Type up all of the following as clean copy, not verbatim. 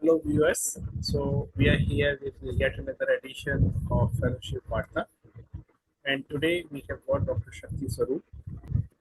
Hello viewers. So we are here with yet another edition of Fellowship Varta, and today we have got Dr. Shakti Swarup.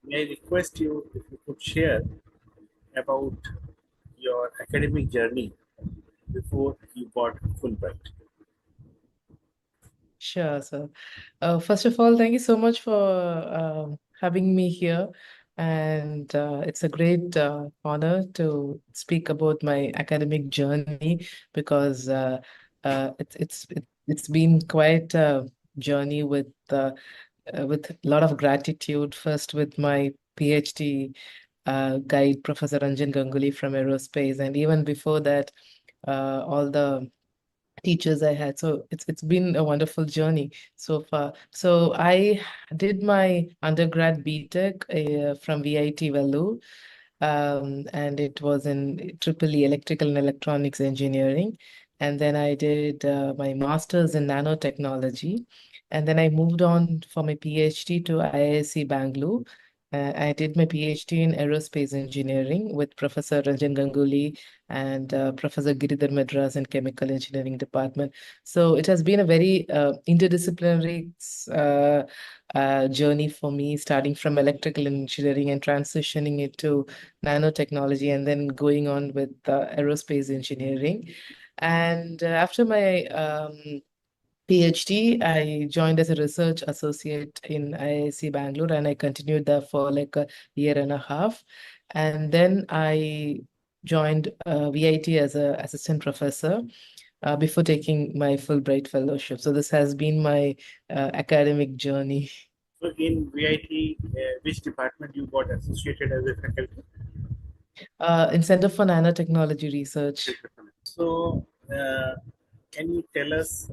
May I request you if you could share about your academic journey before you got Fulbright. Sure, sir. First of all, thank you so much for having me here. And it's a great honor to speak about my academic journey because it's been quite a journey with a lot of gratitude. First, with my PhD guide, Professor Ranjan Ganguly from Aerospace, and even before that, all the teachers I had. So it's been a wonderful journey so far. So I did my undergrad BTech from VIT Vellore, and it was in Triple E Electrical and Electronics Engineering. And then I did my master's in nanotechnology. And then I moved on for my PhD to IISc Bangalore. I did my PhD in aerospace engineering with Professor Ranjan Ganguly and Professor Giridhar Madras in Chemical Engineering Department. So it has been a very interdisciplinary journey for me, starting from electrical engineering and transitioning it to nanotechnology, and then going on with aerospace engineering. And after my PhD, I joined as a research associate in IISc Bangalore, and I continued there for like a year and a half. And then I joined VIT as an assistant professor before taking my Fulbright Fellowship. So this has been my academic journey. So in VIT, which department you got associated as a faculty? In Center for Nanotechnology Research. So can you tell us,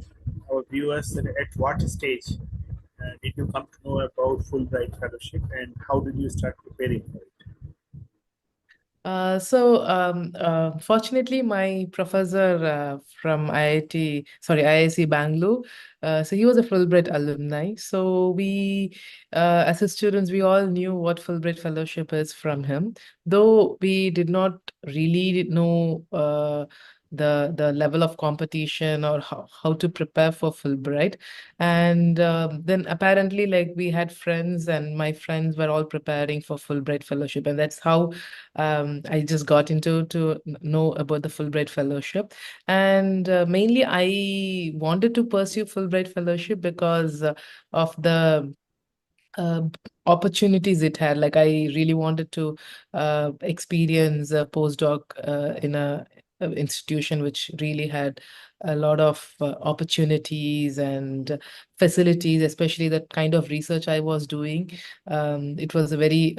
our viewers, at what stage did you come to know about Fulbright Fellowship and how did you start preparing for it? Fortunately, my professor from IISc Bangalore, so he was a Fulbright alumni. So as his students, we all knew what Fulbright Fellowship is from him, though we did not really know the level of competition or how to prepare for Fulbright. And then apparently, like we had friends, and my friends were all preparing for Fulbright Fellowship, and that's how I just got into to know about the Fulbright Fellowship. And mainly, I wanted to pursue Fulbright Fellowship because of the uh, opportunities it had. Like I really wanted to experience a postdoc in a institution which really had a lot of opportunities and facilities, especially the kind of research I was doing. It was a very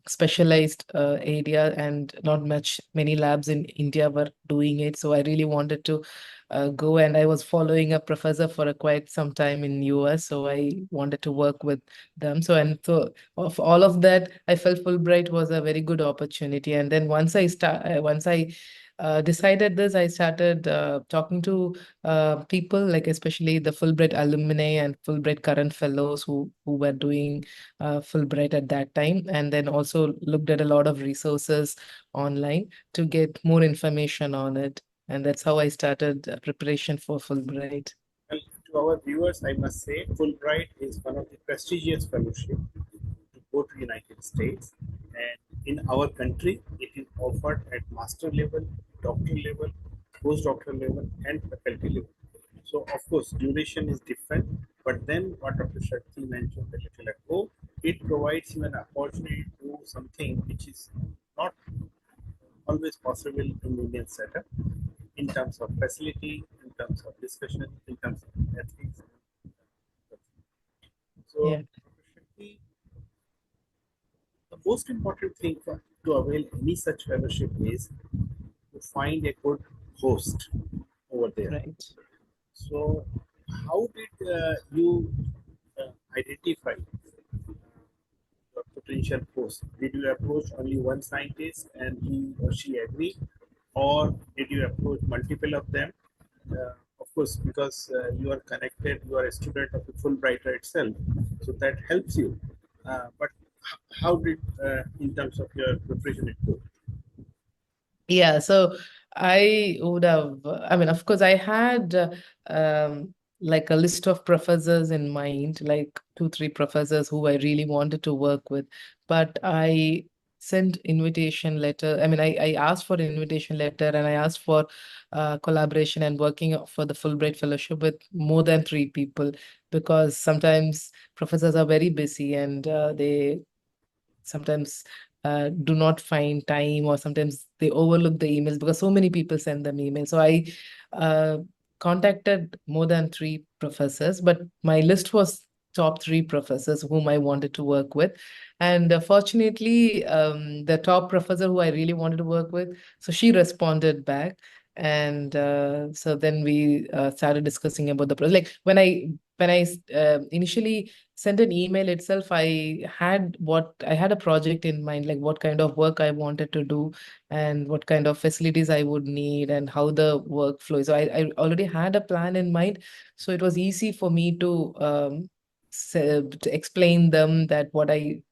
specialized area, and not many labs in India were doing it. So I really wanted to go, and I was following a professor for quite some time in US. So I wanted to work with them. So of all of that, I felt Fulbright was a very good opportunity. And then once I decided this, I started talking to people, like especially the Fulbright alumni and Fulbright current fellows who were doing Fulbright at that time, and then also looked at a lot of resources online to get more information on it. And that's how I started preparation for Fulbright. Well, to our viewers, I must say Fulbright is one of the prestigious fellowship to go to United States, and in our country, it is offered at master level, doctoral level, postdoctoral level, and faculty level. So, of course, duration is different, but then what Dr. Shakti mentioned a little ago, it provides you an opportunity to do something which is not always possible in Indian setup in terms of facility, in terms of discussion, in terms of ethics. So, Yeah. the most important thing to avail any such fellowship is to find a good host over there. Right. So, how did you identify your potential host? Did you approach only one scientist and he or she agreed, or did you approach multiple of them? Of course, because you are connected, you are a student of the Fulbrighter itself, so that helps you. But how did, in terms of your preparation, it go? Yeah, so I would have, I mean, of course, I had like a list of professors in mind, like two, three professors who I really wanted to work with. But I sent invitation letter. I mean, I asked for an invitation letter and I asked for collaboration and working for the Fulbright Fellowship with more than three people because sometimes professors are very busy and they sometimes do not find time or sometimes they overlook the emails because so many people send them emails. So I uh, contacted more than three professors, but my list was top three professors whom I wanted to work with. And fortunately, the top professor who I really wanted to work with, so she responded back. And so then we started discussing about the project. Like when I initially sent an email itself, I had a project in mind, like what kind of work I wanted to do and what kind of facilities I would need and how the workflow is. So I already had a plan in mind. So it was easy for me to explain them that what I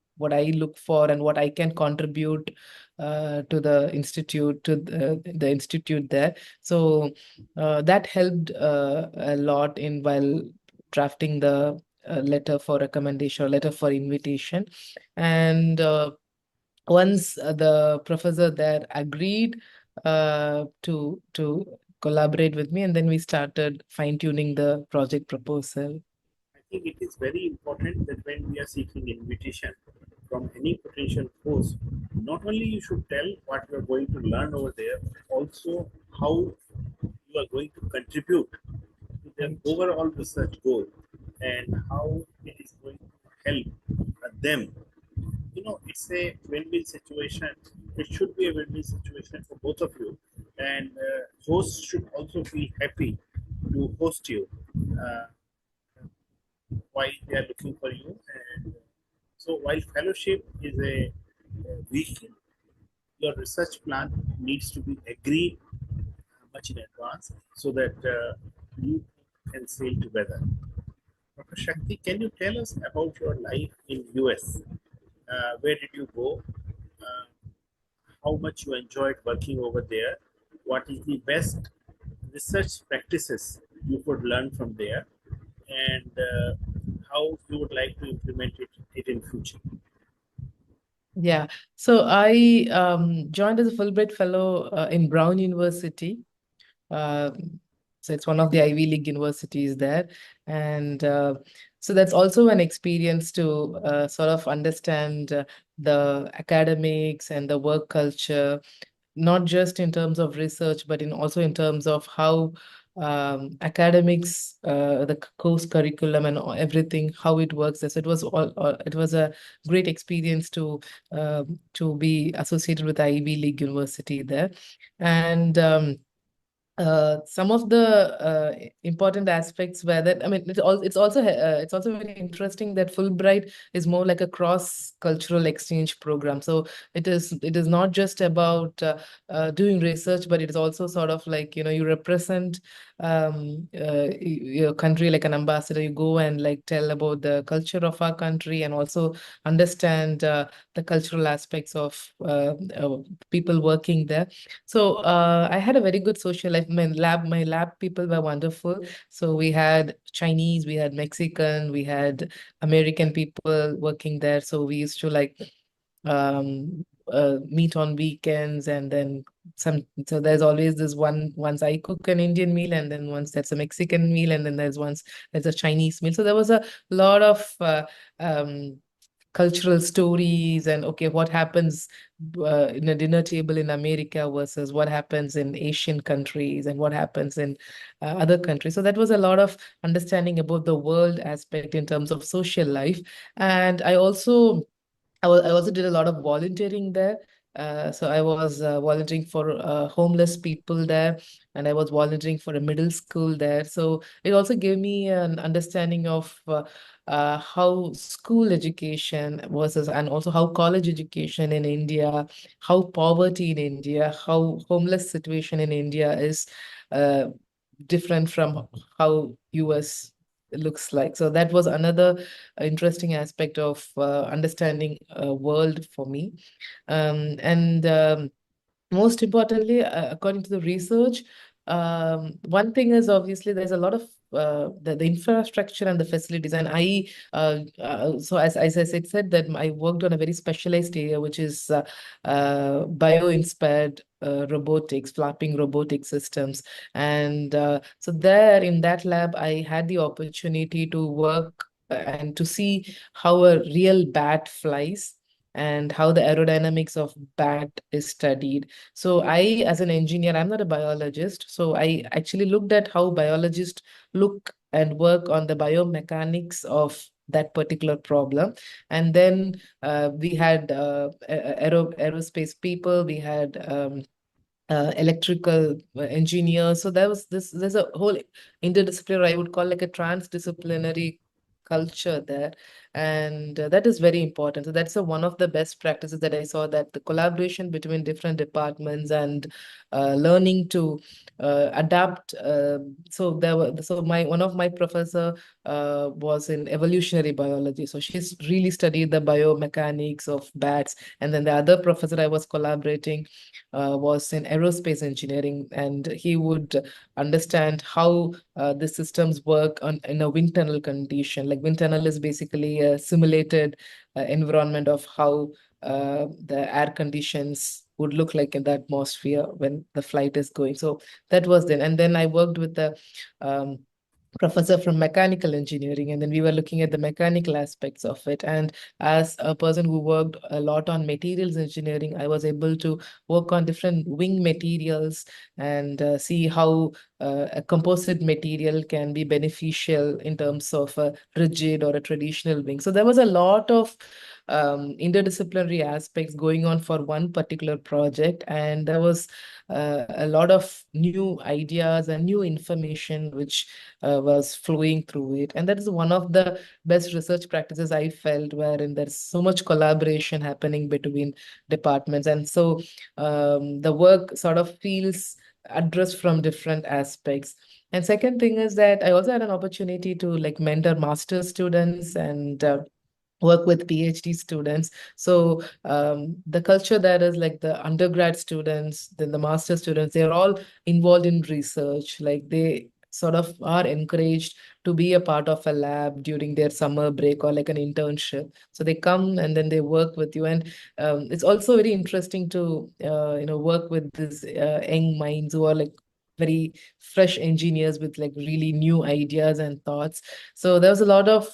look for and what I can contribute to the institute, to the institute there. So that helped a lot in while drafting the letter for recommendation or letter for invitation. And once the professor there agreed to collaborate with me, and then we started fine tuning the project proposal. I think it is very important that when we are seeking invitation from any potential host, not only you should tell what you are going to learn over there, but also how you are going to contribute to their Right. overall research goal and how it is going to help them. It's a win-win situation. It should be a win-win situation for both of you, and hosts should also be happy to host you. Uh, while they are looking for you. And so, while fellowship is a vehicle, your research plan needs to be agreed much in advance so that you can sail together. Dr. Shakti, can you tell us about your life in US? Where did you go? Uh, how much you enjoyed working over there? What is the best research practices you could learn from there? And how you would like to implement it in future? Yeah. So I joined as a Fulbright Fellow in Brown University. Um, so it's one of the Ivy League universities there. And so that's also an experience to sort of understand the academics and the work culture, not just in terms of research, but in also in terms of how academics, the course curriculum and everything, how it works. So it was a great experience to be associated with Ivy League University there. And some of the important aspects were that I mean it's also very interesting that Fulbright is more like a cross cultural exchange program. So it is not just about doing research, but it is also sort of like you represent your country like an ambassador. You go and like tell about the culture of our country and also understand the cultural aspects of people working there. So I had a very good social life. My lab people were wonderful. So we had Chinese, we had Mexican, we had American people working there. So we used to like meet on weekends, and then so there's always this once I cook an Indian meal, and then once that's a Mexican meal, and then there's a Chinese meal. So there was a lot of um cultural stories and okay, what happens in a dinner table in America versus what happens in Asian countries and what happens in other countries. So that was a lot of understanding about the world aspect in terms of social life. And I also did a lot of volunteering there. So I was volunteering for homeless people there, and I was volunteering for a middle school there. So it also gave me an understanding of how school education versus, and also how college education in India, how poverty in India, how homeless situation in India is uh, different from how US looks like. So that was another interesting aspect of understanding world for me. And most importantly, according to the research, one thing is obviously there's a lot of the infrastructure and the facilities. And so as I said that I worked on a very specialized area, which is bio-inspired robotics, flapping robotic systems. And so there in that lab, I had the opportunity to work and to see how a real bat flies and how the aerodynamics of bat is studied. So I, as an engineer, I'm not a biologist. So I actually looked at how biologists look and work on the biomechanics of that particular problem. And then we had aerospace people, we had electrical engineers. So there's a whole interdisciplinary, I would call like a transdisciplinary culture there. And that is very important. So that's one of the best practices that I saw, that the collaboration between different departments and learning to adapt. So my one of my professor was in evolutionary biology. So she's really studied the biomechanics of bats. And then the other professor I was collaborating was in aerospace engineering, and he would understand how the systems work in a wind tunnel condition. Like wind tunnel is basically a simulated environment of how the air conditions would look like in the atmosphere when the flight is going. So that was then. And then I worked with the um, professor from mechanical engineering, and then we were looking at the mechanical aspects of it. And as a person who worked a lot on materials engineering, I was able to work on different wing materials and see how a composite material can be beneficial in terms of a rigid or a traditional wing. So there was a lot of interdisciplinary aspects going on for one particular project, and there was a lot of new ideas and new information which was flowing through it. And that is one of the best research practices I felt, wherein there's so much collaboration happening between departments. And so the work sort of feels addressed from different aspects. And second thing is that I also had an opportunity to like mentor master students and work with PhD students. So the culture there is like the undergrad students, then the master students, they're all involved in research. Like they sort of are encouraged to be a part of a lab during their summer break or like an internship. So they come and then they work with you. And it's also very interesting to work with these young minds who are like very fresh engineers with like really new ideas and thoughts. So there was a lot of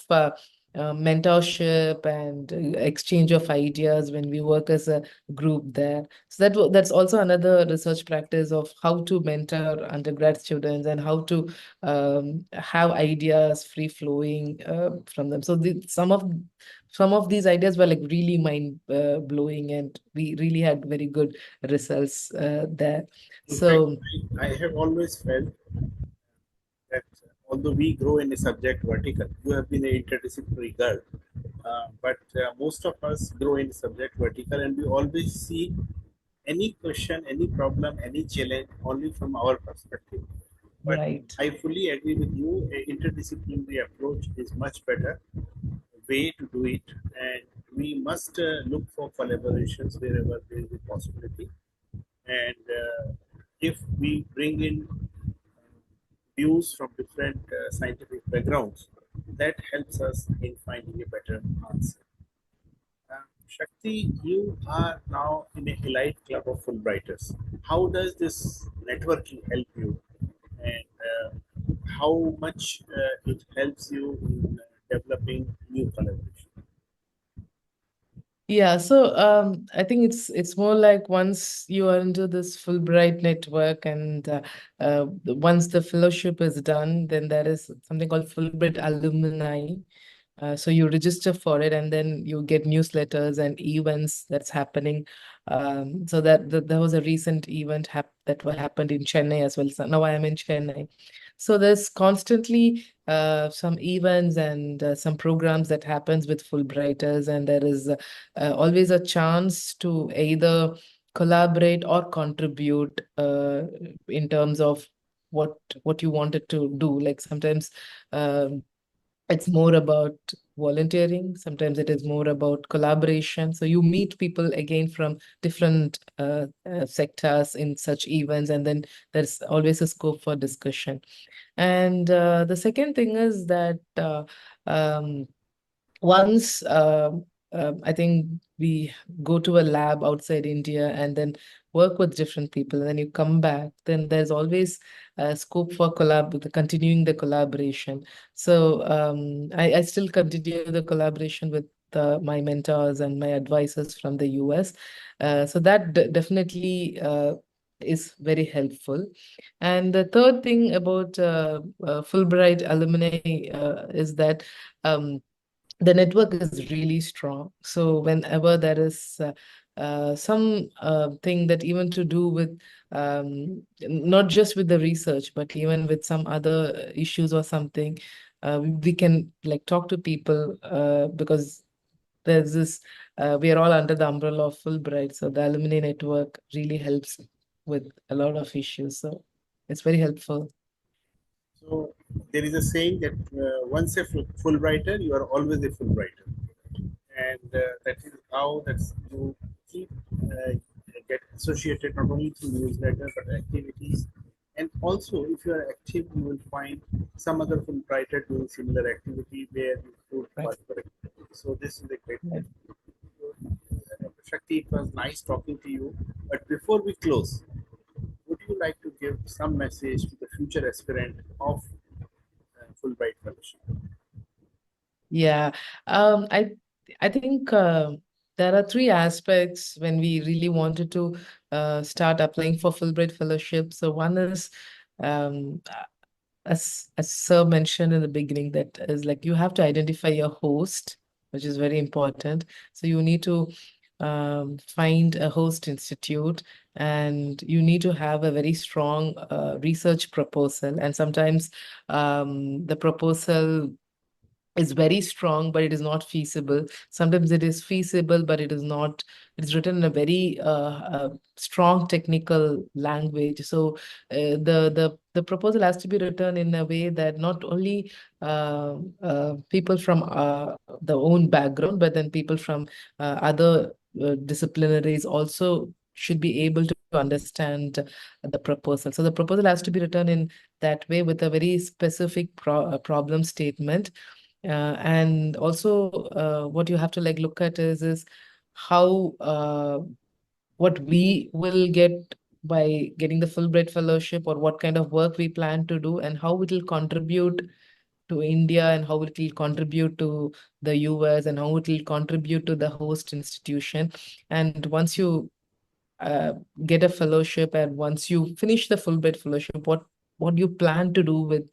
mentorship and exchange of ideas when we work as a group there. So that's also another research practice of how to mentor undergrad students and how to have ideas free flowing from them. So some of these ideas were like really mind blowing, and we really had very good results there. In fact, So I have always felt that although we grow in a subject vertical, you have been an interdisciplinary girl, but most of us grow in a subject vertical, and we always see any question, any problem, any challenge only from our perspective. But right. I fully agree with you. A interdisciplinary approach is much better way to do it, and we must look for collaborations wherever there is a possibility. And if we bring in views from different scientific backgrounds, that helps us in finding a better answer. Shakti, you are now in a elite club of Fulbrighters. How does this networking help you, and how much it helps you in developing new collaboration? Yeah, so I think it's more like once you are into this Fulbright network, and once the fellowship is done, then there is something called Fulbright alumni. So you register for it, and then you get newsletters and events that's happening. So that there was a recent event that happened in Chennai as well. So now I am in Chennai. So there's constantly some events and some programs that happens with Fulbrighters, and there is always a chance to either collaborate or contribute in terms of what what you wanted to do. Like sometimes. It's more about volunteering, sometimes it is more about collaboration. So you meet people again from different sectors in such events, and then there's always a scope for discussion. And the second thing is that um, once I think we go to a lab outside India and then work with different people, and then you come back, then there's always scope for continuing the collaboration. So I still continue the collaboration with my mentors and my advisors from the US. So that definitely is very helpful. And the third thing about Fulbright alumni is that the network is really strong. So whenever there is some thing that even to do with not just with the research, but even with some other issues or something, we can like talk to people because there's this we are all under the umbrella of Fulbright. So the alumni network really helps with a lot of issues. So it's very helpful. So there is a saying that once a Fulbrighter, you are always a Fulbrighter, and that is how that's you keep get associated not only through newsletter but activities, and also if you are active, you will find some other Fulbrighter doing similar activity where you could Right. collaborate. So this is a great Right. thing. Dr. Shakti, it was nice talking to you. But before we close, would you like to give some message to the future aspirant of Fulbright Fellowship? Yeah, um, I I think there are three aspects when we really wanted to start applying for Fulbright Fellowship. So one is, as Sir mentioned in the beginning, that is like you have to identify your host, which is very important. So you need to find a host institute, and you need to have a very strong research proposal. And sometimes the proposal is very strong, but it is not feasible. Sometimes it is feasible, but it is not. It's written in a very strong technical language. So the proposal has to be written in a way that not only people from the own background, but then people from other disciplinaries also should be able to understand the proposal. So the proposal has to be written in that way with a very specific problem statement, and also what you have to like look at is how what we will get by getting the Fulbright Fellowship, or what kind of work we plan to do, and how it will contribute to India, and how it will contribute to the US, and how it will contribute to the host institution. And once you uh, get a fellowship, and once you finish the Fulbright Fellowship, what you plan to do with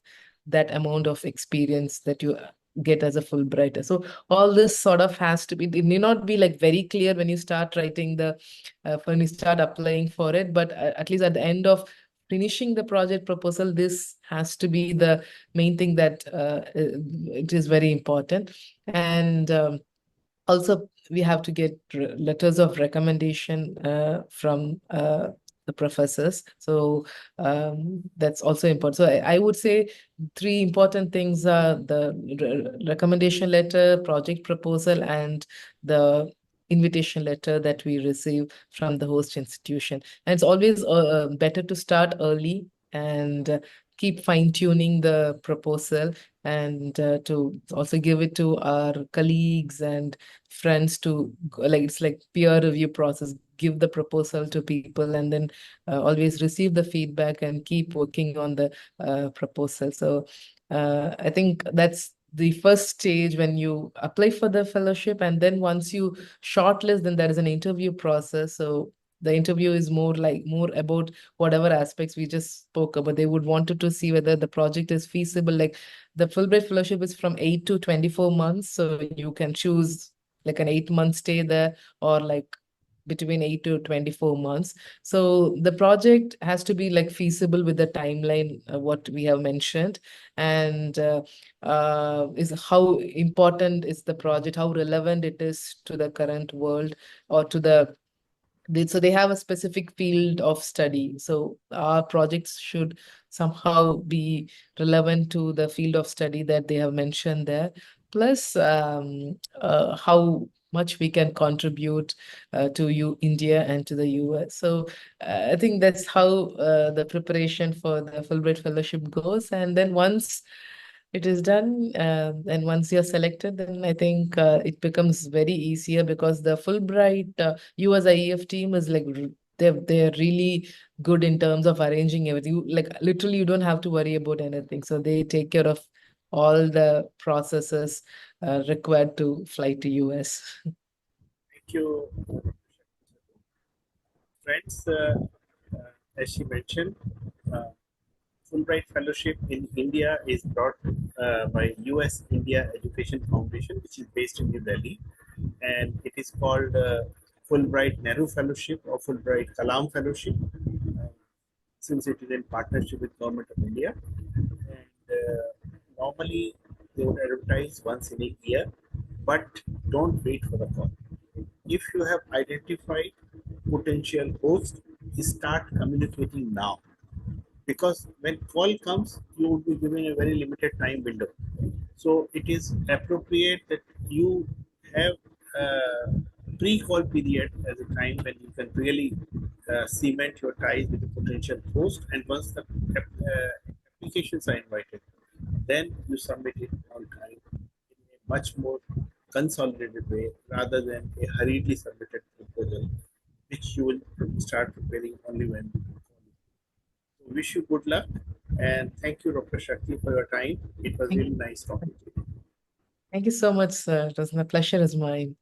that amount of experience that you get as a Fulbrighter. So all this sort of has to be, it may not be like very clear when you start writing when you start applying for it, but at least at the end of finishing the project proposal, this has to be the main thing that it is very important. And also, we have to get letters of recommendation from the professors. So that's also important. So I would say three important things are the recommendation letter, project proposal, and the invitation letter that we receive from the host institution. And it's always better to start early and keep fine-tuning the proposal, and to also give it to our colleagues and friends to like, it's like peer review process, give the proposal to people, and then always receive the feedback and keep working on the proposal. So I think that's the first stage when you apply for the fellowship. And then once you shortlist, then there is an interview process. So the interview is more about whatever aspects we just spoke about. They would wanted to see whether the project is feasible. Like the Fulbright Fellowship is from 8 to 24 months, so you can choose like an 8 month stay there, or like between 8 to 24 months. So the project has to be like feasible with the timeline what we have mentioned. And is how important is the project, how relevant it is to the current world, or to so they have a specific field of study. So our projects should somehow be relevant to the field of study that they have mentioned there. plus how much we can contribute to India and to the US. So I think that's how the preparation for the Fulbright Fellowship goes. And then once it is done, and once you're selected, then I think it becomes very easier because the Fulbright US IEF team is like they're really good in terms of arranging everything. Like literally, you don't have to worry about anything. So they take care of all the processes required to fly to US. Thank you, friends. As she mentioned, uh, Fulbright Fellowship in India is brought by US India Education Foundation, which is based in New Delhi, and it is called Fulbright Nehru Fellowship or Fulbright Kalam Fellowship, since it is in partnership with Government of India. And normally they would advertise once in a year, but don't wait for the call. If you have identified potential hosts, start communicating now, because when call comes you will be given a very limited time window, so it is appropriate that you have a pre-call period as a time when you can really cement your ties with the potential host, and once the applications are invited, then you submit it on time in a much more consolidated way rather than a hurriedly submitted proposal which you will start preparing only when. Wish you good luck, and thank you, Dr. Shakti, for your time. It was Thank really nice talking to you. thank you so much, sir. It was my pleasure is mine.